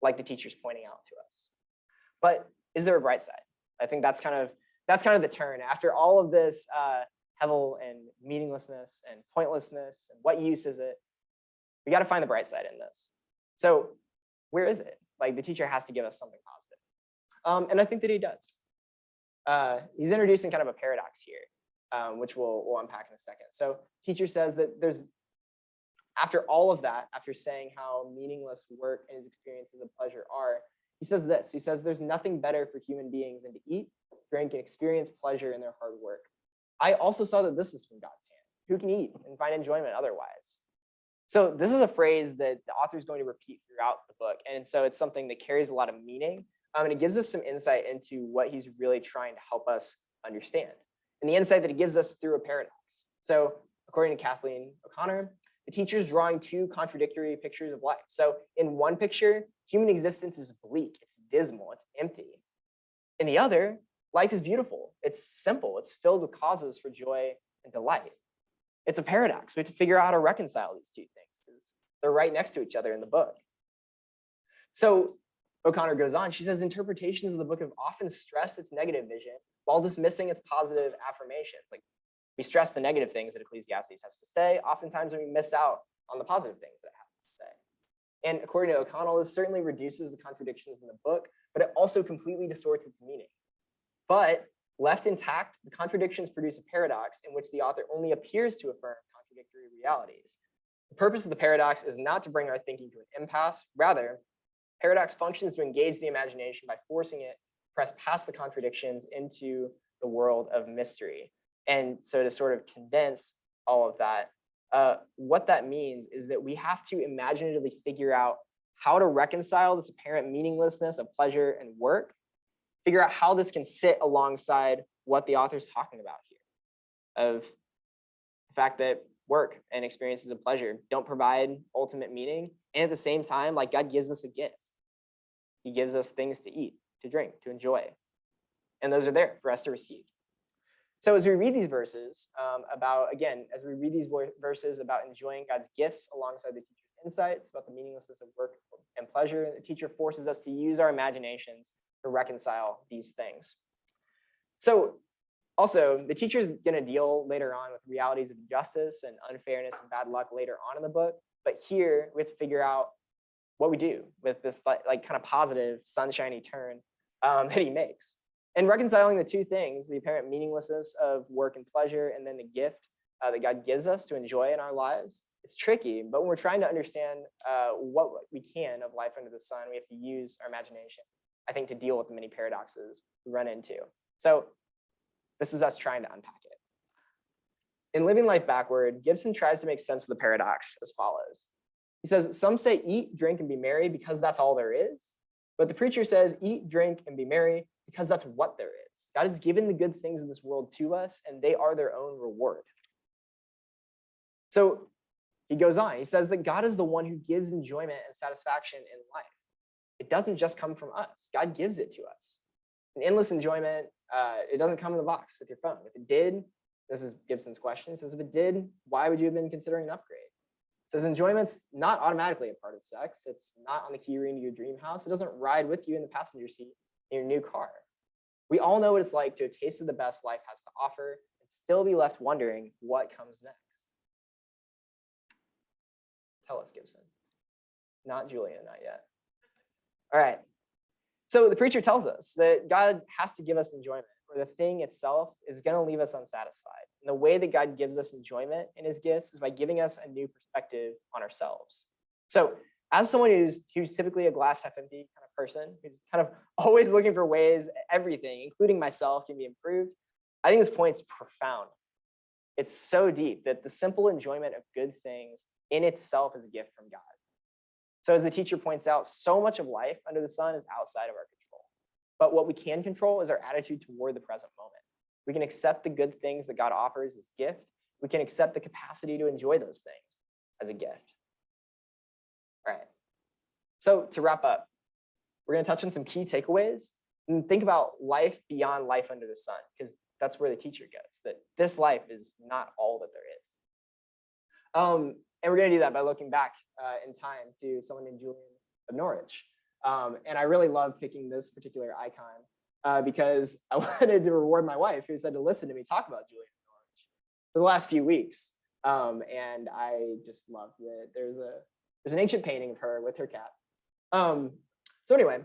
like the teacher's pointing out to us. But is there a bright side? I think that's kind of the turn. After all of this hevel and meaninglessness and pointlessness and what use is it, we got to find the bright side in this. So where is it? Like, the teacher has to give us something positive. And I think that he does. He's introducing kind of a paradox here, which we'll unpack in a second. So teacher says that after all of that, after saying how meaningless work and his experiences of pleasure are, he says this. He says there's nothing better for human beings than to eat, drink, and experience pleasure in their hard work. I also saw that this is from God's hand. Who can eat and find enjoyment otherwise? So this is a phrase that the author is going to repeat throughout the book. And so it's something that carries a lot of meaning. And it gives us some insight into what he's really trying to help us understand. And the insight that it gives us through a paradox. So according to Kathleen O'Connor, the teacher's drawing two contradictory pictures of life. So in one picture, human existence is bleak, it's dismal, it's empty. In the other, life is beautiful, it's simple, it's filled with causes for joy and delight. It's a paradox. We have to figure out how to reconcile these two things because they're right next to each other in the book. So O'Connor goes on, she says, interpretations of the book have often stressed its negative vision while dismissing its positive affirmations. Like, we stress the negative things that Ecclesiastes has to say, oftentimes we miss out on the positive things that it has to say. And according to O'Connell, this certainly reduces the contradictions in the book, but it also completely distorts its meaning. But left intact, the contradictions produce a paradox in which the author only appears to affirm contradictory realities. The purpose of the paradox is not to bring our thinking to an impasse. Rather, paradox functions to engage the imagination by forcing it to press past the contradictions into the world of mystery. And so to sort of condense all of that, what that means is that we have to imaginatively figure out how to reconcile this apparent meaninglessness of pleasure and work, figure out how this can sit alongside what the author's talking about here, of the fact that work and experiences of pleasure don't provide ultimate meaning. And at the same time, like, God gives us a gift. He gives us things to eat, to drink, to enjoy. And those are there for us to receive. So as we read these verses as we read these verses about enjoying God's gifts alongside the teacher's insights about the meaninglessness of work and pleasure, the teacher forces us to use our imaginations to reconcile these things. So also, the teacher is going to deal later on with realities of injustice and unfairness and bad luck later on in the book. But here we have to figure out what we do with this like kind of positive, sunshiny turn that he makes. And reconciling the two things, the apparent meaninglessness of work and pleasure, and then the gift that God gives us to enjoy in our lives, it's tricky. But when we're trying to understand what we can of life under the sun, we have to use our imagination, I think, to deal with the many paradoxes we run into. So this is us trying to unpack it. In Living Life Backward, Gibson tries to make sense of the paradox as follows. He says, some say eat, drink, and be merry because that's all there is. But the preacher says eat, drink, and be merry because that's what there is. God has given the good things in this world to us, and they are their own reward. So he goes on. He says that God is the one who gives enjoyment and satisfaction in life. It doesn't just come from us. God gives it to us. An endless enjoyment, it doesn't come in the box with your phone. If it did, this is Gibson's question. He says, if it did, why would you have been considering an upgrade? It says enjoyment's not automatically a part of sex. It's not on the key ring to your dream house. It doesn't ride with you in the passenger seat in your new car. We all know what it's like to have tasted the best life has to offer and still be left wondering what comes next. Tell us, Gibson. Not Julia, not yet. All right. So the preacher tells us that God has to give us enjoyment, or the thing itself is going to leave us unsatisfied. And the way that God gives us enjoyment in his gifts is by giving us a new perspective on ourselves. So as someone who's typically a glass half empty kind of person, who's kind of always looking for ways everything, including myself, can be improved, I think this point's profound. It's so deep that the simple enjoyment of good things in itself is a gift from God. So as the teacher points out, so much of life under the sun is outside of our control. But what we can control is our attitude toward the present moment. We can accept the good things that God offers as gift. We can accept the capacity to enjoy those things as a gift. All right. So to wrap up, we're going to touch on some key takeaways and think about life beyond life under the sun, because that's where the teacher goes, that this life is not all that there is. And we're going to do that by looking back in time to someone named Julian of Norwich. And I really love picking this particular icon because I wanted to reward my wife, who said to listen to me talk about Julian of Norwich for the last few weeks. And I just loved it. There's an ancient painting of her with her cat. So anyway,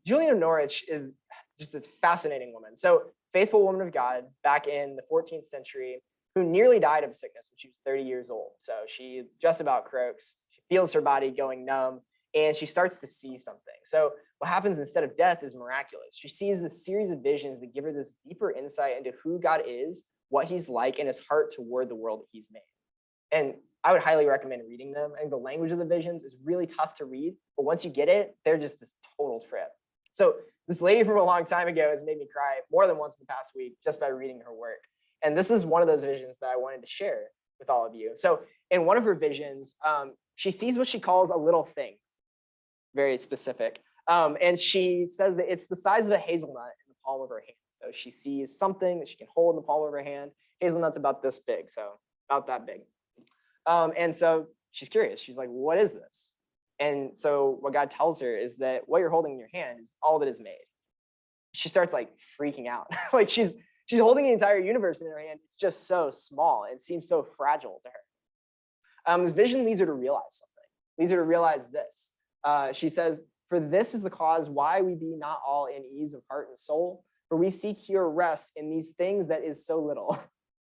Julian of Norwich is just this fascinating woman. So faithful woman of God back in the 14th century, who nearly died of sickness when she was 30 years old. So she just about croaks. She feels her body going numb, and she starts to see something. So what happens instead of death is miraculous. She sees this series of visions that give her this deeper insight into who God is, what he's like, and his heart toward the world that he's made. And I would highly recommend reading them. I think the language of the visions is really tough to read, but once you get it, they're just this total trip. So this lady from a long time ago has made me cry more than once in the past week just by reading her work. And this is one of those visions that I wanted to share with all of you. So in one of her visions, she sees what she calls a little thing, very specific. And she says that it's the size of a hazelnut in the palm of her hand. So she sees something that she can hold in the palm of her hand. Hazelnut's about this big, so about that big. And so she's curious. She's like, what is this? And so what God tells her is that what you're holding in your hand is all that is made. She starts like freaking out. Like she's holding the entire universe in her hand. It's just so small. It seems so fragile to her. This vision leads her to realize something, leads her to realize this. She says, "For this is the cause why we be not all in ease of heart and soul, for we seek your rest in these things that is so little,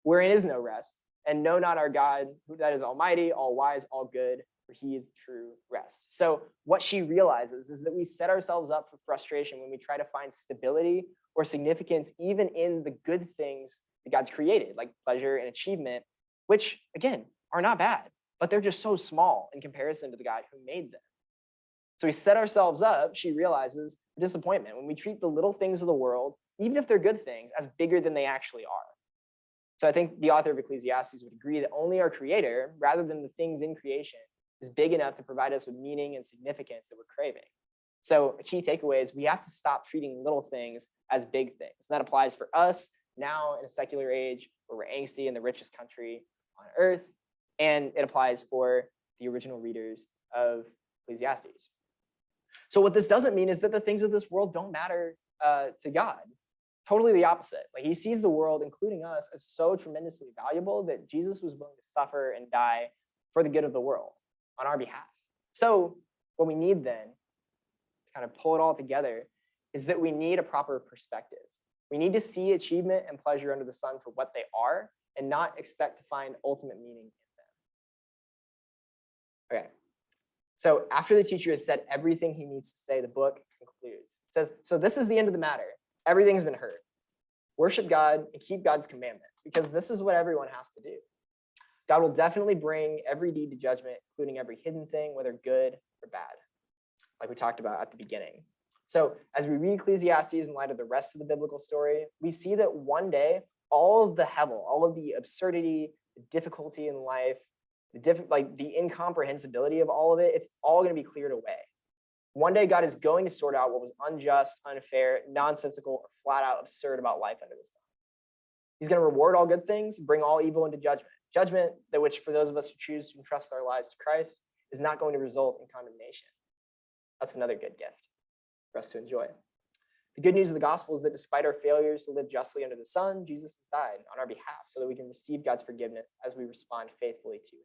wherein is no rest, and know not our God, who that is almighty, all wise, all good, for he is the true rest." So what she realizes is that we set ourselves up for frustration when we try to find stability or significance even in the good things that God's created, like pleasure and achievement, which again are not bad, but they're just so small in comparison to the God who made them. So we set ourselves up, she realizes, for disappointment when we treat the little things of the world, even if they're good things, as bigger than they actually are. So I think the author of Ecclesiastes would agree that only our creator, rather than the things in creation, is big enough to provide us with meaning and significance that we're craving. So a key takeaway is we have to stop treating little things as big things. And that applies for us now in a secular age where we're angsty in the richest country on earth. And it applies for the original readers of Ecclesiastes. So what this doesn't mean is that the things of this world don't matter to God. Totally the opposite. Like he sees the world, including us, as so tremendously valuable that Jesus was willing to suffer and die for the good of the world on our behalf. So what we need then, to kind of pull it all together, is that we need a proper perspective. We need to see achievement and pleasure under the sun for what they are and not expect to find ultimate meaning in them. Okay. So after the teacher has said everything he needs to say, the book concludes. It says, so this is the end of the matter. Everything's been heard. Worship God and keep God's commandments, because this is what everyone has to do. God will definitely bring every deed to judgment, including every hidden thing, whether good or bad, like we talked about at the beginning. So as we read Ecclesiastes in light of the rest of the biblical story, we see that one day, all of the hevel, all of the absurdity, the difficulty in life, the incomprehensibility of all of it, it's all going to be cleared away. One day, God is going to sort out what was unjust, unfair, nonsensical, or flat out absurd about life under the sun. He's going to reward all good things, bring all evil into judgment. Judgment that which, for those of us who choose to entrust our lives to Christ, is not going to result in condemnation. That's another good gift for us to enjoy. The good news of the gospel is that despite our failures to live justly under the sun, Jesus has died on our behalf so that we can receive God's forgiveness as we respond faithfully to him.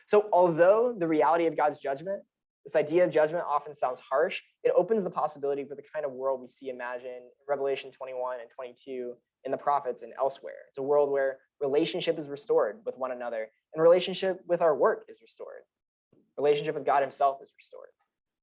So although the reality of God's judgment, this idea of judgment often sounds harsh, it opens the possibility for the kind of world we see imagined in Revelation 21 and 22 in the prophets and elsewhere. It's a world where relationship is restored with one another and relationship with our work is restored. Relationship with God himself is restored.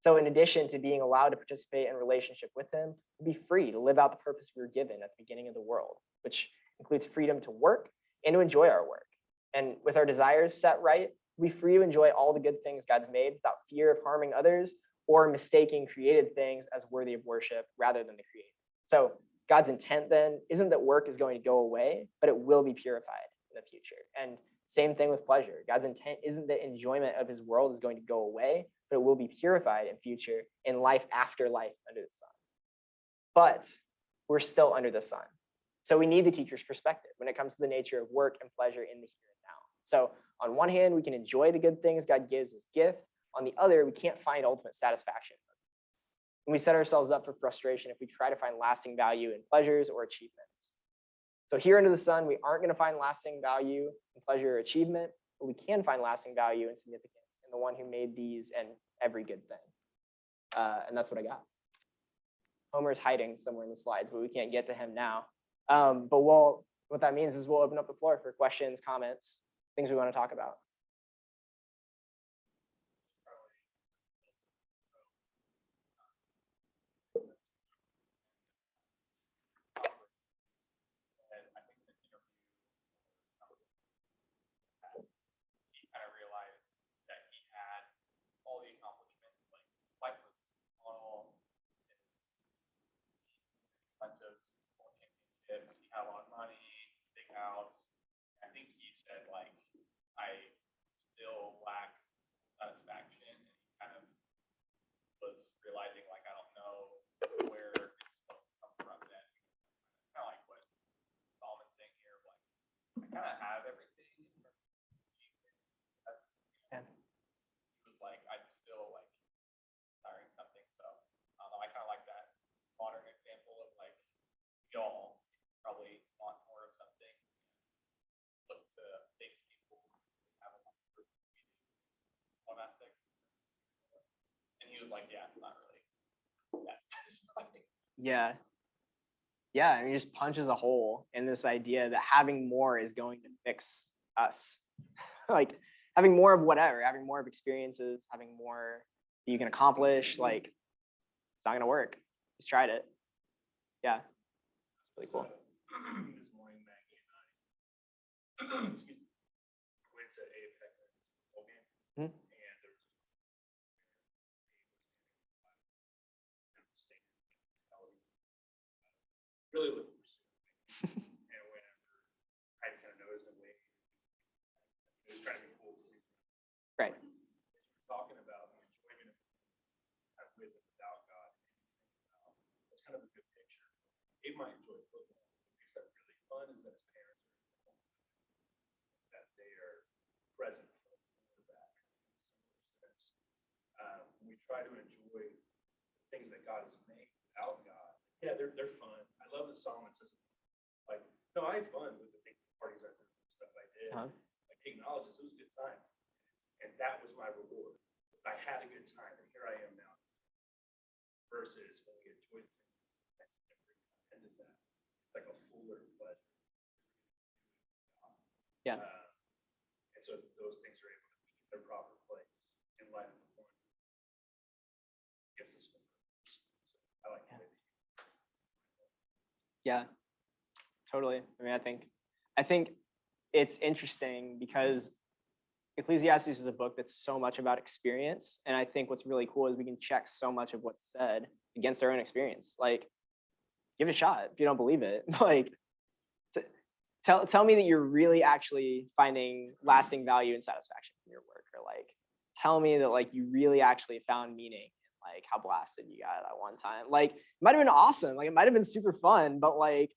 So in addition to being allowed to participate in relationship with him, we'll be free to live out the purpose we were given at the beginning of the world, which includes freedom to work and to enjoy our work. And with our desires set right, we'll be free to enjoy all the good things God's made without fear of harming others or mistaking created things as worthy of worship rather than the creator. So God's intent then isn't that work is going to go away, but it will be purified in the future. And same thing with pleasure. God's intent isn't that enjoyment of his world is going to go away, but it will be purified in future in life after life under the sun. But we're still under the sun. So we need the teacher's perspective when it comes to the nature of work and pleasure in the here and now. So on one hand, we can enjoy the good things God gives as gift. On the other, we can't find ultimate satisfaction. And we set ourselves up for frustration if we try to find lasting value in pleasures or achievements. So here under the sun, we aren't going to find lasting value in pleasure or achievement, but we can find lasting value and significance in the one who made these and every good thing. And that's what I got. Homer's hiding somewhere in the slides, but we can't get to him now. But what that means is we'll open up the floor for questions, comments, things we want to talk about. He had a lot of money, big house. I think he said, like, I was like, yeah, it's not really that satisfying. Yeah. Yeah, and he just punches a hole in this idea that having more is going to fix us. Like having more of whatever, having more of experiences, having more that you can accomplish, like it's not gonna work. Just tried it. Yeah, it's really cool. This morning, Maggie and I, excuse me, went to a football game, and there was really looking for something. And whenever I kind of noticed him waiting, he was trying to be cool because he was right. talking about the enjoyment of with and without God. It's kind of a good picture. He might enjoy football. What makes that really fun is that his parents are involved, that they are present for the quarterback in a similar sense. When we try to enjoy the things that God has made without God, yeah, they're fun. I love the song that says, like, no, I had fun with the parties I threw and stuff I did. Like, he acknowledges it was a good time. And that was my reward. I had a good time, and here I am now. Versus when we enjoy the things that ended that, it's like a fuller pleasure. Yeah. And so those things are able to be in their proper place in light of the point. Gives us some purpose. So I like that. Yeah, totally. I mean, I think it's interesting because Ecclesiastes is a book that's so much about experience. And I think what's really cool is we can check so much of what's said against our own experience. Like, give it a shot if you don't believe it. Like, tell me that you're really actually finding lasting value and satisfaction from your work. Or like, tell me that like you really actually found meaning in like how blasted you got at one time. Like, it might have been awesome. Like, it might have been super fun, but like,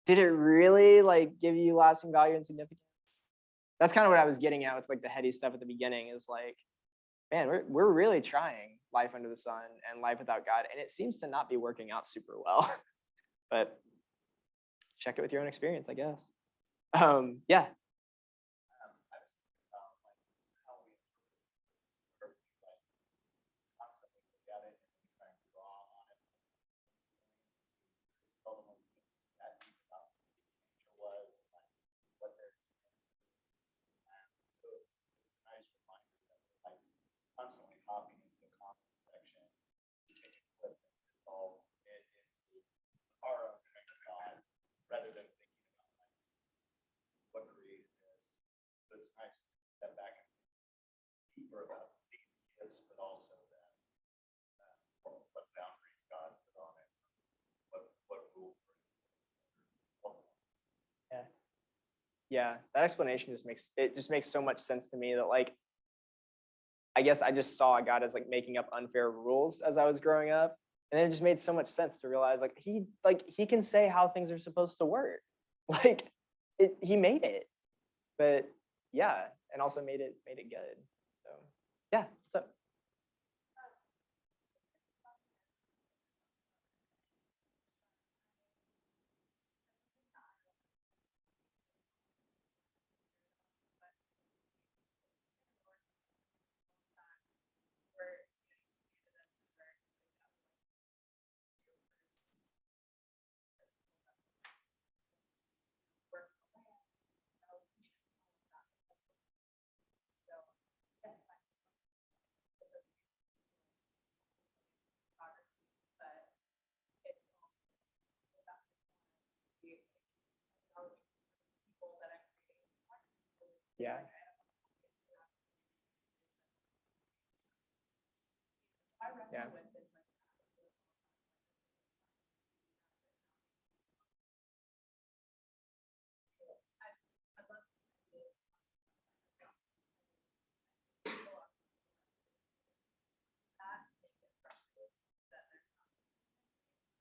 did it really like give you lasting value and significance? That's kind of what I was getting at with like the heady stuff at the beginning is like, man, we're really trying life under the sun and life without God, and it seems to not be working out super well. But check it with your own experience, I guess. Yeah. Constantly hopping into the comment section, taking clips and resolve it into our own God, rather than thinking about like what created this. So it's nice to step back and think deeper about these gifts, but also that what boundaries God put on it, what rules. Yeah. Yeah, that explanation just makes so much sense to me that like I guess I just saw God as like making up unfair rules as I was growing up. And it just made so much sense to realize like he can say how things are supposed to work. Like he made it. But yeah, and also made it good. So yeah, what's up? Yeah. Yeah.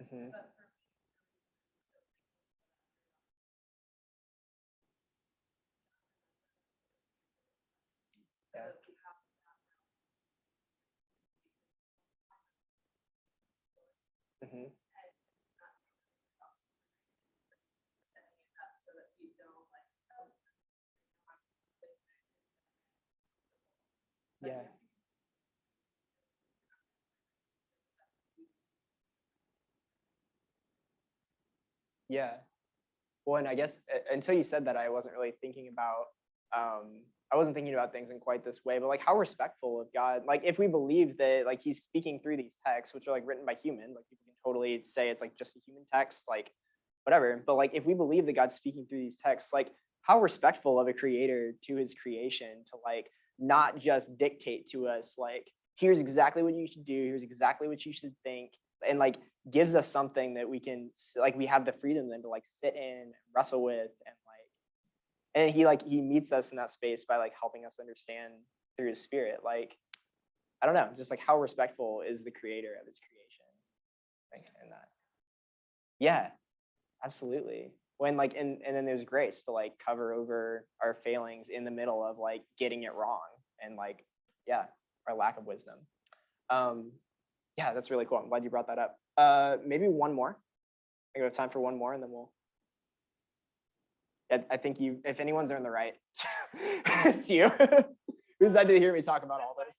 Mm-hmm. Yeah. Mm-hmm. Yeah. Yeah. Well, and I guess until you said that, I wasn't really thinking about, I wasn't thinking about things in quite this way, but like how respectful of God, like if we believe that like he's speaking through these texts, which are like written by humans, like people can totally say it's like just a human text, like whatever. But like if we believe that God's speaking through these texts, like how respectful of a creator to his creation to like not just dictate to us, like, here's exactly what you should do, here's exactly what you should think, and like gives us something that we can like we have the freedom then to like sit in, wrestle with, and like and he meets us in that space by like helping us understand through his spirit. Like I don't know, just like how respectful is the creator of his creation, like in that. Yeah, absolutely. When like and then there's grace to like cover over our failings in the middle of like getting it wrong, and like yeah, our lack of wisdom. um yeah, that's really cool. I'm glad you brought that up. Maybe one more. I think we have time for one more, and then we'll. I think you, if anyone's in the right, it's you. Who's excited to hear me talk about all this?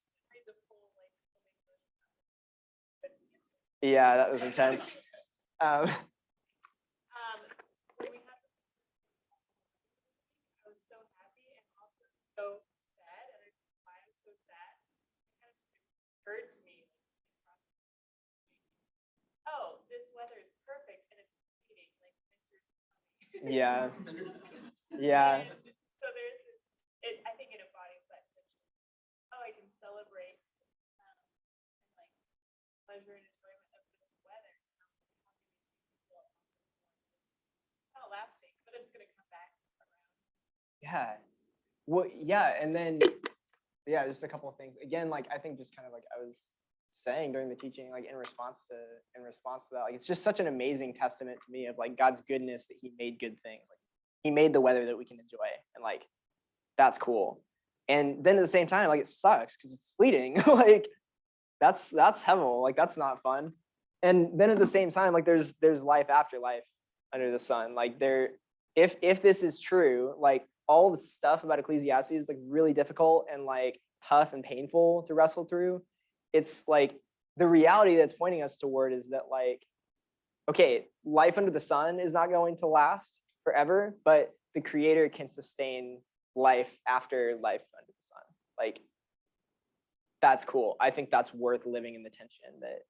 Yeah, that was intense. Um, When we had, I was so happy and also so sad, and I don't know why I was so sad. It kind of just occurred to me, oh, this weather is perfect and it's fleeting, like winter's coming. yeah, yeah, And so there's this, I think it embodies that tension. Oh, I can celebrate and like pleasure and enjoyment of this weather. It's not lasting, but it's gonna come back around. yeah. Well, yeah, and then yeah, just a couple of things. Again, like I think just kind of like I was saying during the teaching, like in response to that, like it's just such an amazing testament to me of like God's goodness that he made good things. Like he made the weather that we can enjoy, and like that's cool. And then at the same time, like it sucks because it's fleeting. Like that's hell. Like that's not fun. And then at the same time, like there's life after life under the sun. Like there, if this is true, like all the stuff about Ecclesiastes is like really difficult and like tough and painful to wrestle through. It's like the reality that's pointing us toward is that like, okay, life under the sun is not going to last forever, but the creator can sustain life after life under the sun. Like that's cool. I think that's worth living in the tension that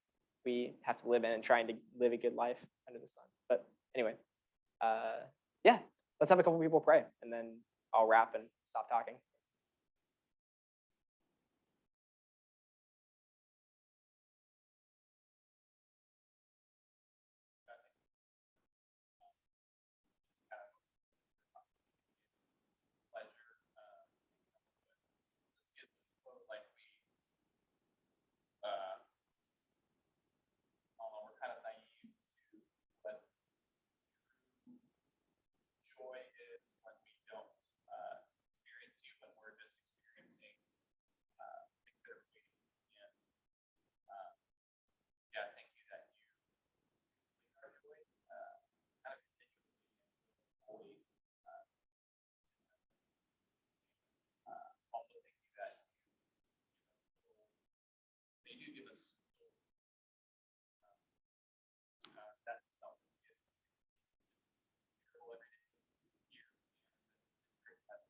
we have to live in and trying to live a good life under the sun. But anyway, yeah, let's have a couple people pray, and then I'll wrap and stop talking. Pleasure. This gets like we, I don't know, we're kind of naive to what joy is when we don't experience you, when we're just experiencing things that are fleeting. And yeah, thank you that you complete our joy, kind of continuously and fully. Also, thank you that you do give us that self gift every day here. And great that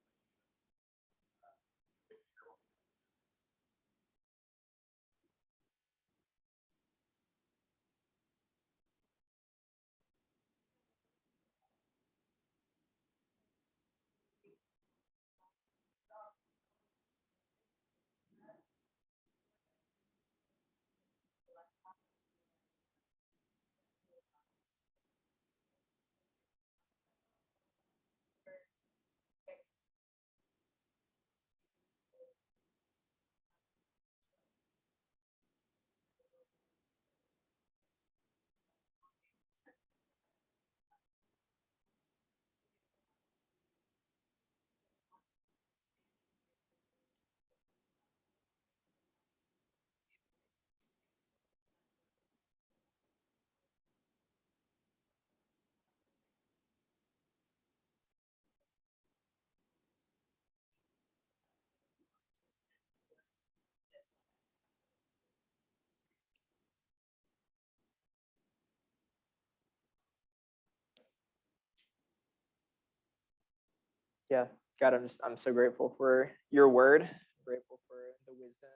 Yeah, God, I'm so grateful for your word. Grateful for the wisdom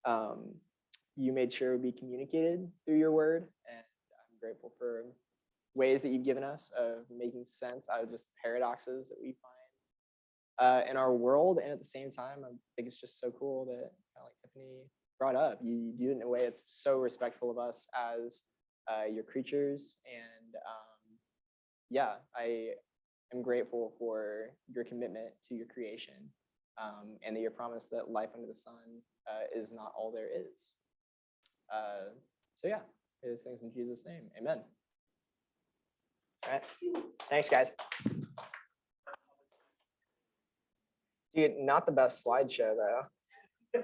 that you made sure would be communicated through your word, and I'm grateful for ways that you've given us of making sense out of just paradoxes that we find in our world. And at the same time, I think it's just so cool that, kind of like Tiffany brought up, you do it in a way that's so respectful of us as your creatures. And yeah, I am grateful for your commitment to your creation, and that your promise that life under the sun is not all there is. So yeah, those things in Jesus' name, amen. All right, thanks guys. Dude, not the best slideshow though.